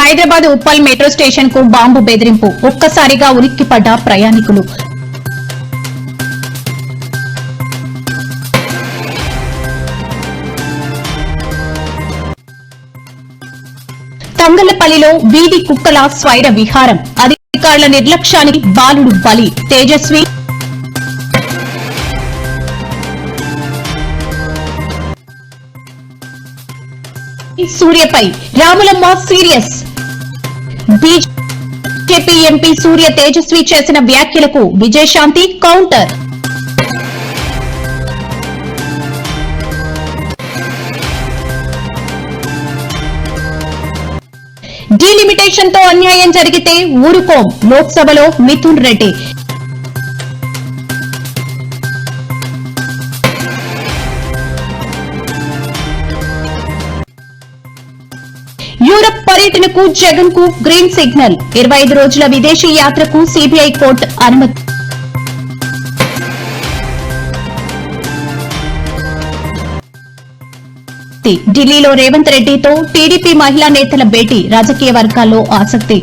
Hyderabad Uppal metro station కు bomb బెదిరింపు, ఒక్కసారిగా ఉలిక్కిపడ్డ ప్రయాణికులు. తంగళ్లపల్లిలో వీధి కుక్కల స్వైర విహారం, అధికారుల నిర్లక్ష్యానికి బాలుడు బలి. తేజస్వి సూర్యపై Ramulamma serious. BJP MP Surya Tejasvi చేసిన వ్యాఖ్యలకు విజయశాంతి కౌంటర్. డీలిమిటేషన్ తో అన్యాయం జరిగితే ఊరుకోం, లోక్సభలో మిథున్ రెడ్డి. యూరప్ పర్యటనకు జగన్ కు గ్రీన్ సిగ్నల్, 25 రోజుల విదేశీ యాత్రకు సిబిఐ కోర్టు అనుమతి. ఢిల్లీలో రేవంత్ రెడ్డితో టీడీపీ మహిళా నేతల భేటీ, రాజకీయ వర్గాల్లో ఆసక్తి.